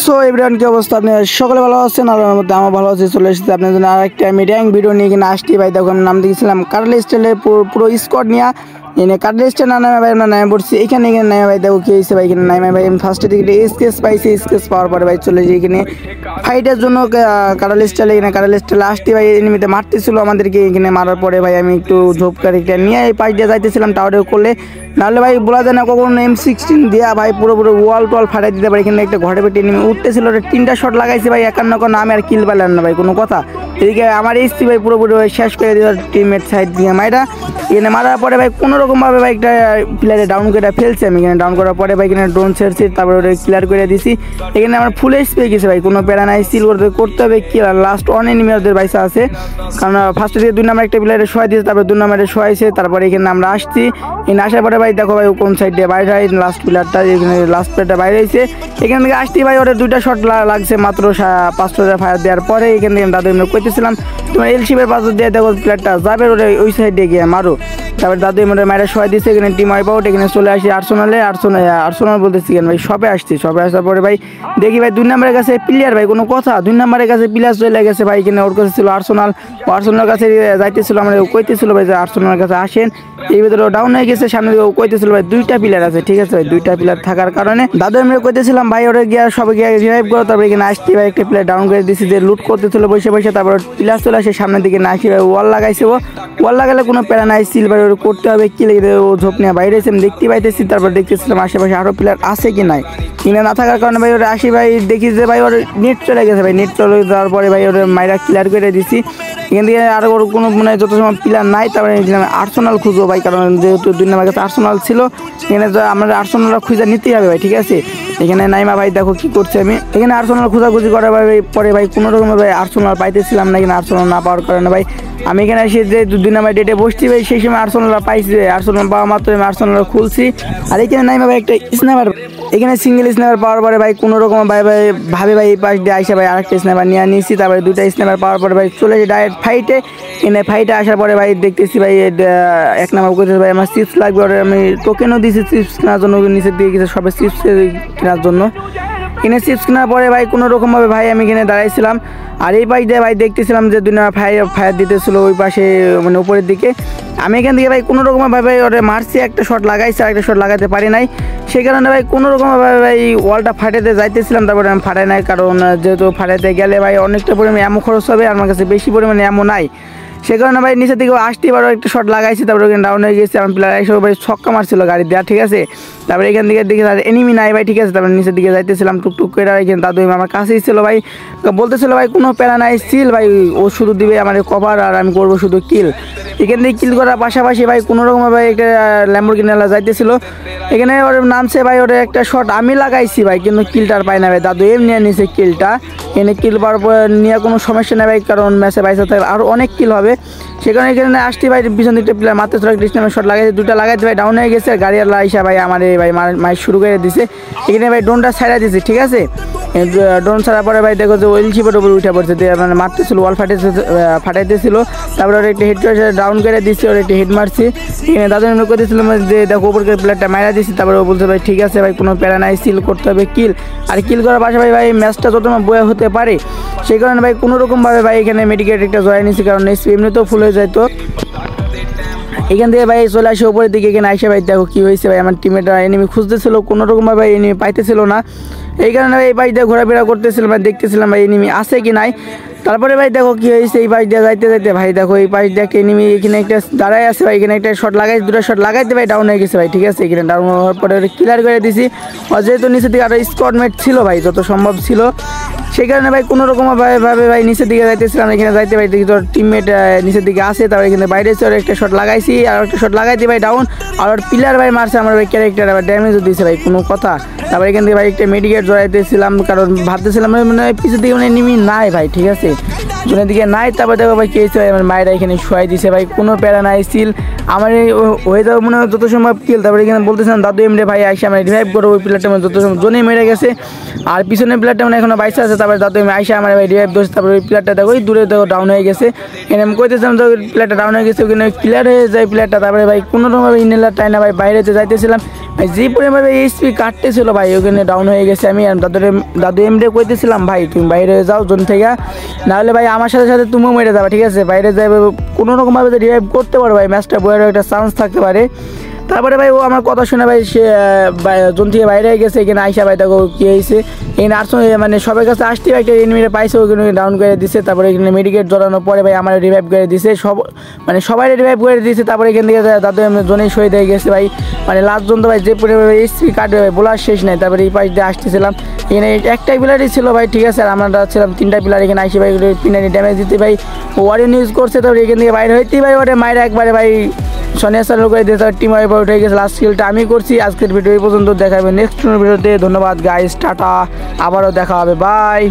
So everyone কি অবস্থা, আপনি সকলে ভালো আছেন? আর আমার মধ্যে আমার ভালো আছে। চলে এসেছে আপনার জন্য আরেকটা আমি র্যাঙ্ক ভিডিও নিয়ে কিনে আসছি ভাই। দেখো আমি নাম দিয়েছিলাম কার্ল স্টাইলের পুরো স্কোয়াড নিয়ে এনে কার্ল স্টাইল না নামে ভাই আমরা নামে পড়ছি এখানে নামে ভাই। দেখো কি হয়েছে ভাই, এখানে নামে ভাই আমি ফার্স্টের দিকে স্কেচ পাইছি। স্কেচ পাওয়ার পরে ভাই চলে যাই এখানে ফাইটের জন্য কার্ল স্টাইলে। এখানে কার্ল স্টাইলে আসতে ভাই এনিমিতে মারতেছিল আমাদেরকে। এখানে মারার পরে ভাই আমি একটু ঝোপকারিটা নিয়ে এই পাশ দিয়ে যাইতেছিলাম টাওয়ারে করলে, নাহলে ভাই বলা যায় না কখনো M16 দিয়া ভাই পুরো ওয়াল টোয়াল ফাটাই দিতে পারে। এখানে একটা ঘরে পেটে নেমে উঠতেছিল, তিনটা শট লাগাইছে ভাই, 51 নামে আর কিল পাইলেন না ভাই কোনো কথা। এদিকে আমার এসছি ভাই পুরোপুরি শেষ করে দিল টিমমেট সাইড দিয়ে মাইরা। এখানে মারার পরে ভাই কোনোরকমভাবে ভাই একটা প্লেয়ারে ডাউন করে ফেলছে। আমি এখানে ডাউন করার পরে ভাই এখানে ড্রোন ছেড়ছি, তারপরে ওটা ক্লিয়ার করে দিছি। এখানে আমার ফুল এইচ পেয়ে গেছে ভাই, কোনো প্যারা নাই। সিল করতে হবে কি লাস্ট অন এনিমি ওদের বাইসা আছে, কারণ ফার্স্টে দিকে 2 নাম্বার একটা প্লেয়ারে শোয়াই দিয়েছে, তারপরে 2 নাম্বারে শোয়াইছে। তারপরে এখানে আমরা আসছি, এখানে আসার পরে ভাই দেখো ভাই কোন সাইড দিয়ে বাইরে হয় লাস্ট প্লেয়ারটা, এখানে লাস্ট প্লেয়ারটা বাইরে হয়েছে। এখান থেকে আসছি ভাই ওদের 2টা শট লাগছে মাত্র 500 ফায়ার দেওয়ার পরে। এখান থেকে দাদু এমনি কইতেছিলাম তোমার এলশিপের পাশে দিয়ে দেখো প্লেয়ারটা যাবে ওটা ওই সাইডে গিয়ে মারো। তারপরে দাদু এমনি মায়েরা শোয়াই দিচ্ছে। এখানে টিম ওয়াইপ আউট। এখানে চলে আসি আর্সেনাল বলতেছি কেন ভাই, সবে আসছি। সবে আসার পরে ভাই দেখি ভাই 2 নাম্বারের কাছে প্লেয়ার ভাই কোনো কথা, 2 নাম্বারের কাছে প্লেয়ার চলে গেছে ভাই। এখানে ওর কাছে ছিল আর্সেনালের কাছে যাইতেছিল, আমরা কইতেছিল ভাই যে আর্সেনালের কাছে আসেন। এই ভিতরে ডাউন হয়ে গেছে, সামনে কইতেছিল ভাই 2টা প্লেয়ার আছে, ঠিক আছে ভাই 2টা প্লেয়ার থাকার কারণে দাদু আমরা কইতেছিলাম ভাই ওরা গিয়ে সবাই গিয়ে রিভাইভ করো। তারপরে এখানে আসছি ভাই একটা প্লেয়ার ডাউন করে দিছি যে লুট করতেছিল বসে বসে। তারপর প্লেয়ার চলে আসে সামনের দিকে, না আসি ভাই ওয়াল লাগাইছে। ওয়াল লাগালে কোনো প্যারা নাই, সিলভার করতে হবে কি লেগে ও ঝোপ নিয়ে বাইরে এসে আমি দেখতে পাইতেছি। তারপর দেখতেছিলাম আশেপাশে আরও প্লেয়ার আছে কি নাই, কিনা না থাকার কারণে ভাই ওরা আসি ভাই দেখি যে ভাই ওর নেট চলে গেছে ভাই। নেট চলে যাওয়ার পরে ভাই ওরা মাইরা ক্লিয়ার করে দিছি। এখান থেকে আর ওর কোনো মানে যত সময় প্লেয়ার নাই, তারপরে আর্সেনাল খুঁজবো ভাই, কারণ যেহেতু 2 নাম্বার কাছে আর্সেনাল ছিল। এখানে আমরা আর্সেনালরা খুঁজে নিতেই হবে ভাই, ঠিক আছে। এখানে নাইমা ভাই দেখো কি করছে, আমি এখানে আর্সেনাল খোঁজাখুঁজি করার পরে ভাই কোনো রকম ভাই আর্সেনাল পাইতেছিলাম না। এখানে আর্সেনাল না পাওয়ার কারণে ভাই আমি এখানে এসে যে 2 নাম্বার ডেটে বসছি ভাই, সেই সময় আর্সেনালরা পাইছি। আর্সেনাল পাওয়া মাত্র আমি আর্সেনাল খুলছি। আর এখানে নাইমা ভাই একটা স্নাইপার, এখানে সিঙ্গেল স্নাইপার পাওয়ার পরে ভাই কোনো রকম ভাই ভাবে ভাই এই পাশ দিয়ে আইসা ভাই আরেকটা স্নাইপার নিয়ে নিয়েছি। তারপরে 2টা স্নাইপার পাওয়ার পরে ভাই চলে যাই ডাইরেক্ট ফাইটে। এখানে ফাইটে আসার পরে ভাই দেখতেছি ভাই 1 নাম্বার করতেছে ভাই আমার চিপস লাগবে, ওর আমি টোকেনও দিয়েছি চিপস কেনার জন্য। নিচের দিকে গেছে সবে চিপস কেনার জন্য। এখানে চিপস কেনার পরে ভাই কোনো রকমভাবে ভাই আমি এখানে দাঁড়াইছিলাম। আর এই পাশ দিয়ে ভাই দেখতেছিলাম যে 2 নাম্বার ফায়ার দিতেছিল ওই পাশে মানে উপরের দিকে। আমি এখান থেকে ভাই কোনো রকমভাবে ভাই ওটা মারছি, একটা শট লাগাইছে, আরেকটা শট লাগাতে পারি নাই। সেই কারণে ভাই কোনো রকমভাবে ভাই ওয়ালটা ফাটাতে যাইতেছিলাম, তারপরে আমি ফাটাই নাই, কারণ যেহেতু ফাটাতে গেলে ভাই অনেকটা পরিমাণে অ্যামো খরচ হবে, আমার কাছে বেশি পরিমাণে অ্যামো নাই। সে কারণে ভাই নিচের দিকে আসতে পারো একটা শট লাগাইছি, তারপরে ওখানে ডাউন হয়ে গেছে। আমার প্লেয়ার এসে ভাই ছক্কা মারছিল গাড়ি দেওয়া, ঠিক আছে। তারপরে এখান থেকে দেখে এনিমি নাই ভাই, ঠিক আছে। তারপরে নিচের দিকে যাইতেছিলাম টুকটুক করে। এখানে দাদু আমার কাছেই ছিল ভাই, বলতেছিল ভাই কোনো প্যারা নাই, সিল ভাই ও শুধু দিবে আমার কভার আর আমি করবো শুধু কিল। এখান থেকে কিল করার পাশাপাশি ভাই কোনো রকম ভাই একটা ল্যাম্বরগিনি যাইতেছিল। এখানে ওর নামছে ভাই ওর একটা শট আমি লাগাইছি ভাই, কিন্তু কিলটার পাই না ভাই। দাদু এমনি নিয়েছে কিলটা। এখানে কিল পাওয়ার পর নিয়ে কোনো সমস্যা নেই ভাই, কারণ ম্যাচে বাইসা থাকলে আরও অনেক কিল হবে। সেখানে এখানে আসতে ভাই পিছন দিকটা প্লেয়ার মারতে ছিল, ডিস্টেন্স শট লাগাইছে, 2টা লাগাইতে ভাই ডাউন হয়ে গেছে। গাড়ি আল্লাহ আইসা ভাই আমার ভাই মার শুরু করে দিছে। এখানে ভাই ড্রোনটা ছাড়া দিছে, ঠিক আছে। ড্রোন ছাড়ার পরে ভাই দেখো যে ওই শিপের উপরে উঠে পড়ছে, মানে মারতেছিল ওয়াল ফাটাইতেছিল। তারপরে ওর একটা হেড ডাউন করে দিচ্ছি, ওর একটা হেড মারছি। এখানে দাদু এমনি করতেছিলাম যে দেখো উপরকে প্লেয়ারটা মারা দিচ্ছি। তারপরে ও বলছে ভাই ঠিক আছে ভাই কোনো প্যারা নাই, সিল করতে হবে কিল। আর কিল করার পাশাপাশি ভাই ম্যাচটা যত বয়ে হতে পারে, সেই কারণে ভাই কোনো রকমভাবে ভাই এখানে মেডিকেট একটা জয় নিয়েছি, কারণ এমনিতেও ফুল হয়ে যায়। তো এখান থেকে ভাই চলে আসে উপরের দিকে। এখানে আইসা ভাই দেখো কি হয়েছে ভাই, আমার টিমেটা এনিমি খুঁজতেছিল, কোনো রকমভাবে এনিমি পাইতেছিল না। এই কারণে ভাই এই পাশ দিয়ে ঘোরাফেরা করতেছিলাম ভাই, দেখতেছিলাম ভাই এনিমি আছে কি নাই। তারপরে ভাই দেখো কি হয়েছে, এই পাশ দিয়ে যাইতে যাইতে ভাই দেখো এই পাশ দিয়ে একটা এনিমি এখানে একটা দাঁড়ায় আছে ভাই। এখানে একটা শট লাগাই 2টা শট লাগাইতে ভাই ডাউন হয়ে গেছে ভাই, ঠিক আছে। এখানে ডাউন হওয়ার পরে ক্লিয়ার করে দিছি। আর যেহেতু নিচের দিকে আরও স্কোয়াডমেট ছিল ভাই যত সম্ভব ছিল, সেই কারণে ভাই কোনো রকমভাবে ভাই নিচের দিকে যাইতেছিলাম। এখানে যাইতে ভাই দেখি তোর টিমমেট নিচের দিকে আসে, তারপর এখানে বাইরে এসে একটা শট লাগাইছি, আর একটা শট লাগাইতে ভাই ডাউন। আর ওর প্লেয়ার ভাই মারছে আমার ভাই ক্যারেক্টার, আবার ড্যামেজও দিয়েছে ভাই কোনো কথা। তারপর এখান থেকে ভাই একটা মেডিকেট জড়াইতেছিলাম, কারণ ভাবতেছিলাম মানে পিছের দিকে মানে এনিমি নাই ভাই, ঠিক আছে, জনের দিকে নাই। তারপর দেখো ভাই কে হয়েছে ভাই আমার মায়েরা এখানে শোয়াই দিছে ভাই, কোনো প্যারা নাই, সিল আমার হয়ে যাবে মনে হয় যত সম্ভব কিল। তারপরে এখানে বলতেছিলাম দাদু এমনি ভাই আইসা আমার রিভাইভ করো, ওই প্লেয়ারটা যত সম্ভব জোনে মেরে গেছে। আর পিছনের প্লেয়ারটা মানে এখনো বাইসে আছে। তারপরে তারপরে দাদু আমি আইসা আমার ভাই রিভাইভ দোষ, তারপরে ওই প্লেয়ারটা দেখো ওই দূরে দেখো ডাউন হয়ে গেছে। এখানে আমি কইতেছিলাম যে প্লেয়ারটা ডাউন হয়ে গেছে, ওখানে ক্লিয়ার হয়ে যায় প্লেয়ারটা। তারপরে ভাই কোনোরকমভাবে ইনহেলার টাইনা ভাই বাইরেতে যাইতেছিলাম, ভাই যে পরিমাণে এইচপি কাটতেছিল ভাই ওখানে ডাউন হয়ে গেছে। আমি দাদু এমডে কইতেছিলাম ভাই তুমি বাইরে যাও জোন থেকে, নাহলে ভাই আমার সাথে সাথে তুমিও মেরে যাবে, ঠিক আছে? বাইরে যাবে কোনো রকমভাবে রিভাইভ করতে পারো ভাই, ম্যাচটা বইয়েরও একটা চান্স থাকতে পারে। তারপরে ভাই ও আমার কথা শুনে ভাই সে জোন থেকে বাইরে হয়ে গেছে। এখানে আইসা ভাই দেখো কী হয়েছে, এখানে আর্টস মানে সবার কাছে আসতে একটা এনিমিটা পাইছে, ওখানে ডাউন করে দিছে। তারপরে এখানে মেডিকেট জড়ানোর পরে ভাই আমার রিভাইভ করে দিছে, মানে সবাই রিভাইভ করে দিয়েছে। তারপরে এখান থেকে দাদু জোনেই শহীদ হয়ে গেছে ভাই, মানে লাস্ট জন তো ভাই যে পরিমাণে এইচপি কাটবে ভাই বলার শেষ নাই। তারপরে এই পাশ দিয়ে আসতেছিলাম, এখানে একটাই প্লেয়ারই ছিল ভাই, ঠিক আছে? আর আমরা ছিলাম 3টা প্লেয়ার। এখানে আইসে ভাই পিনারি ড্যামেজ দিতে ভাই ওয়ারিয়ন ইউজ করছে। তারপরে এখান থেকে বাইরে হইতেই ভাই ওটা মায়ের একবারে ভাই সোনিয়া চালু করে দিয়ে তার টিম ওয়াইপ উঠে গেছে। লাস্ট কিলটা আমি করছি। আজকের ভিডিও এই পর্যন্ত, দেখাবে নেক্সট ভিডিওতে। ধন্যবাদ গাইস, টাটা, আবারও দেখা হবে, বাই।